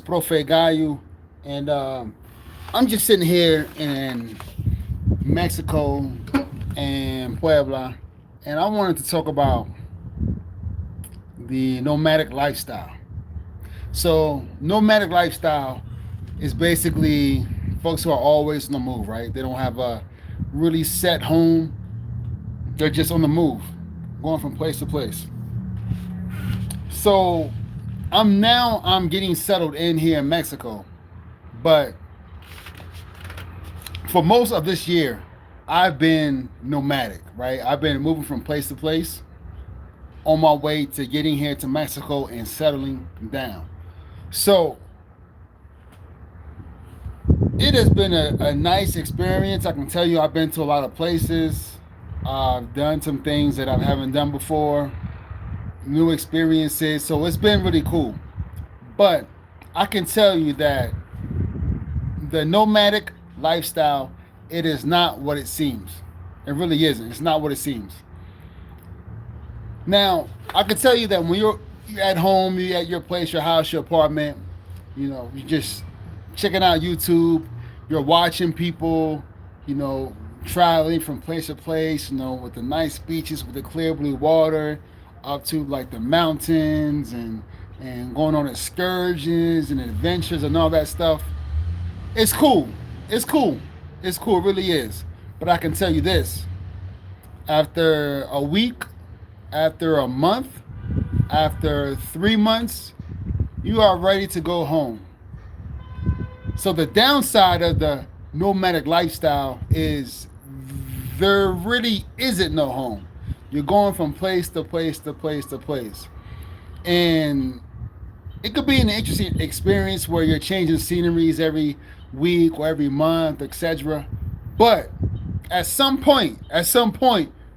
Profe Gayu, and I'm just sitting here in Mexico and Puebla, and I wanted to talk about the nomadic lifestyle. So, nomadic lifestyle is basically folks who are always on the move, right? They don't have a really set home, they're just on the move, going from place to place. So, I'm getting settled in here in Mexico, but for most of this year, I've been nomadic, right? I've been moving from place to place on my way to getting here to Mexico and settling down. So it has been a nice experience. I can tell you, I've been to a lot of places. I've done some things that I haven't done before, new experiences. So it's been really cool. But I can tell you that the nomadic lifestyle, it is not what it seems. It really isn't. It's not what it seems. Now, I can tell you that when you're at home, you're at your place, your house, your apartment, you just checking out YouTube, you're watching people, you know, traveling from place to place, with the nice beaches, with the clear blue water, up to like the mountains and going on excursions and adventures and all that stuff. It's cool. It's cool. It's cool. It really is. But I can tell you this: after a week, after a month, after 3 months, you are ready to go home. So the downside of the nomadic lifestyle is there really isn't no home. You're going from place to place to place to place. And it could be an interesting experience where you're changing sceneries every week or every month, etc. But at some point,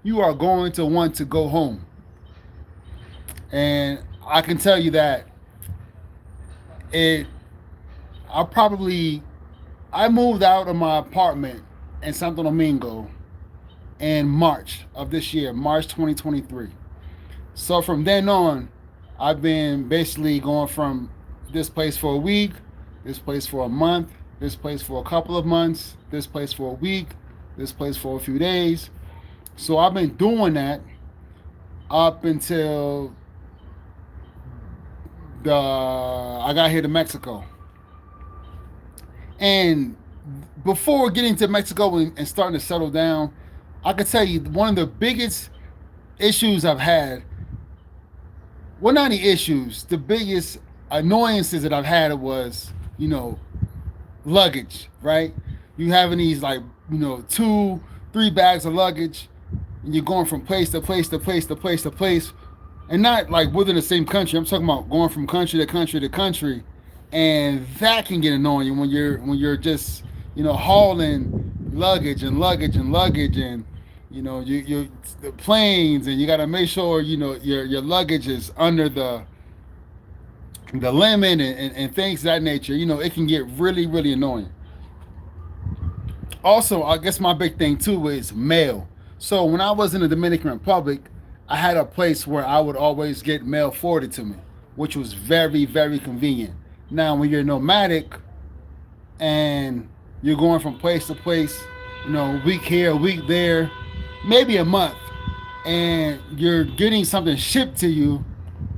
you are going to want to go home. And I can tell you that it I probably I moved out of my apartment in Santo Domingo in March of this year, March 2023. So from then on, I've been basically going from this place for a week, this place for a month, this place for a couple of months, this place for a week, this place for a few days. So I've been doing that up until I got here to Mexico. And before getting to Mexico and starting to settle down, I could tell you one of the biggest issues I've had, well, not any issues, the biggest annoyances that I've had was, luggage, right? You having these like, 2, 3 bags of luggage, and you're going from place to place to place to place to place, and not like within the same country. I'm talking about going from country to country to country, and that can get annoying when you're just hauling luggage and luggage and luggage, and you the planes, and you got to make sure your luggage is under the limit, and things of that nature. It can get really, really annoying. Also, I guess my big thing too is mail. So when I was in the Dominican Republic, I had a place where I would always get mail forwarded to me, which was very, very convenient. Now, when you're nomadic and you're going from place to place, a week here, a week there, maybe a month, and you're getting something shipped to you.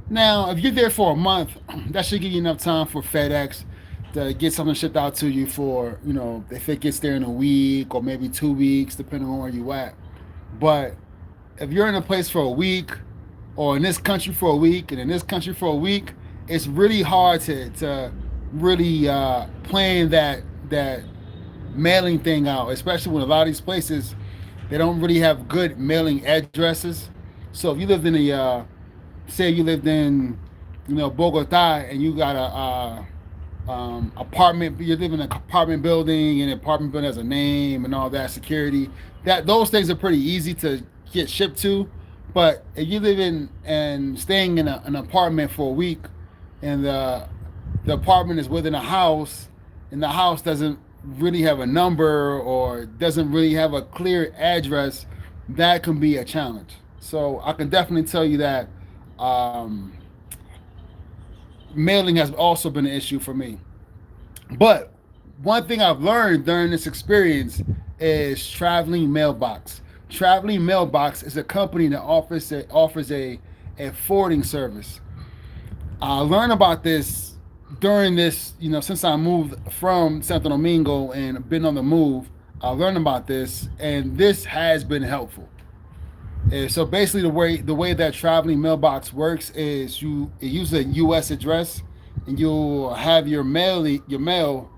Now, if you're there for a month, that should give you enough time for FedEx to get something shipped out to you for, if it gets there in a week or maybe 2 weeks, depending on where you at. But if you're in a place for a week, or in this country for a week, and in this country for a week, it's really hard to really plan that mailing thing out, especially when a lot of these places, they don't really have good mailing addresses. So if you lived in say you lived in, Bogota, and you got a apartment, you live in an apartment building, and the apartment building has a name and all that security. Those things are pretty easy to get shipped to. But if you live in and staying in an apartment for a week, and the apartment is within a house, and the house doesn't really have a number or doesn't really have a clear address, that can be a challenge. So I can definitely tell you that mailing has also been an issue for me. But one thing I've learned during this experience is Traveling Mailbox. Traveling Mailbox is a company that offers a forwarding service. I learned about this during this, since I moved from Santo Domingo and been on the move. I learned about this, and this has been helpful. So basically, the way that Traveling Mailbox works is it uses a U.S. address, and you'll have your mail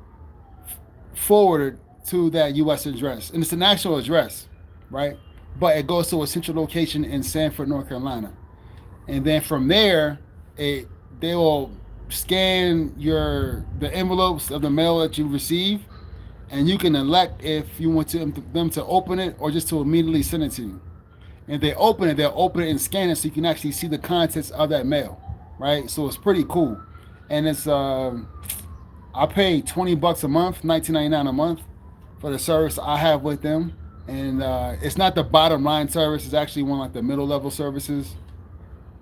forwarded to that U.S. address, and it's an actual address, right? But it goes to a central location in Sanford, North Carolina, and then from there, it they will scan the envelopes of the mail that you receive, and you can elect if you want them to open it or just to immediately send it to you. And if they'll open it and scan it so you can actually see the contents of that mail, right? So it's pretty cool, and it's I pay $20 a month, 19.99 a month for the service I have with them, and it's not the bottom line service. It's actually one like the middle level services.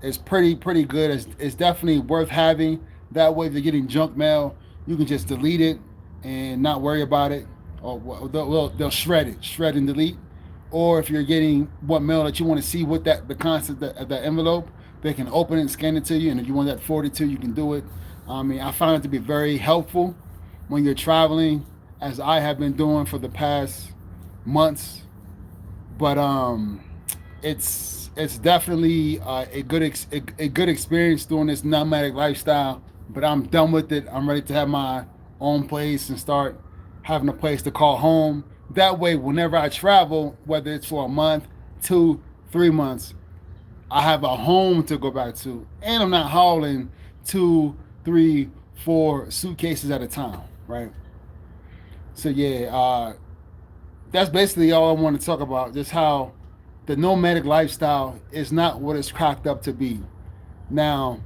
It's pretty good. It's definitely worth having. That way, if you're getting junk mail, you can just delete it and not worry about it, or they'll shred and delete. Or if you're getting what mail that you want to see with the content of the envelope, they can open it and scan it to you. And if you want that 42, you can do it. I mean, I found it to be very helpful when you're traveling, as I have been doing for the past months. But it's definitely a good experience doing this nomadic lifestyle. But I'm done with it. I'm ready to have my own place and start having a place to call home. That way, whenever I travel, whether it's for a month, 2, 3 months, I have a home to go back to, and I'm not hauling 2, 3, 4 suitcases at a time, right? So yeah, that's basically all I want to talk about. Just how the nomadic lifestyle is not what it's cracked up to be. Now,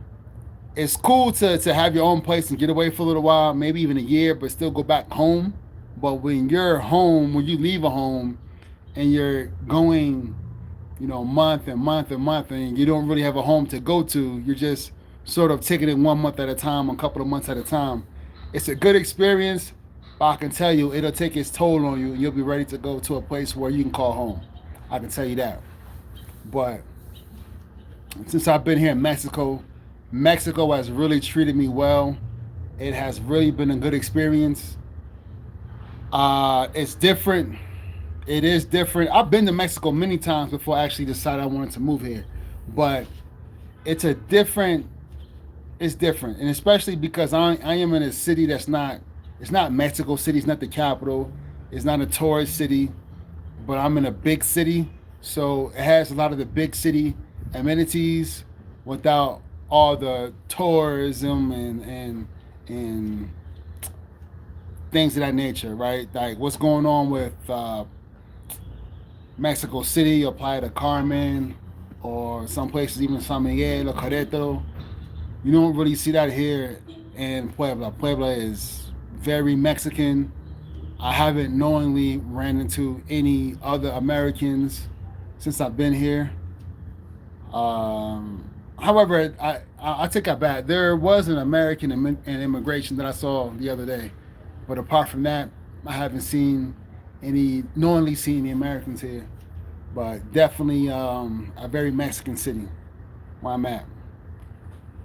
it's cool to have your own place and get away for a little while, maybe even a year, but still go back home. But when you're home, when you leave a home and you're going, month and month and month, and you don't really have a home to go to, you're just sort of taking it 1 month at a time, a couple of months at a time. It's a good experience, but I can tell you it'll take its toll on you, and you'll be ready to go to a place where you can call home. I can tell you that. But since I've been here in Mexico, Mexico has really treated me well. It has really been a good experience. It's different. It is different. I've been to Mexico many times before I actually decided I wanted to move here, but it's a different. It's different, and especially because I am in a city that's not. It's not Mexico City. It's not the capital. It's not a tourist city, but I'm in a big city, so it has a lot of the big city amenities without all the tourism and things of that nature, right? Like what's going on with Mexico City or Playa del Carmen or some places, even San Miguel or Querétaro. You don't really see that here in Puebla. Puebla is very Mexican. I haven't knowingly ran into any other Americans since I've been here. However, I take that back. There was an American in immigration that I saw the other day, but apart from that, I haven't knowingly seen any Americans here. But definitely a very Mexican city where I'm at.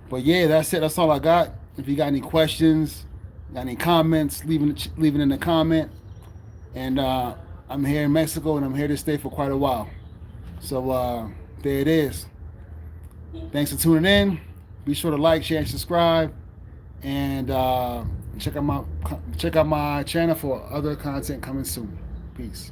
But yeah, that's it. That's all I got. If you got any questions, got any comments, leave it in the comment. And I'm here in Mexico, and I'm here to stay for quite a while. So there it is. Thanks for tuning in. Be sure to like, share, and subscribe, and check out my channel for other content coming soon. Peace.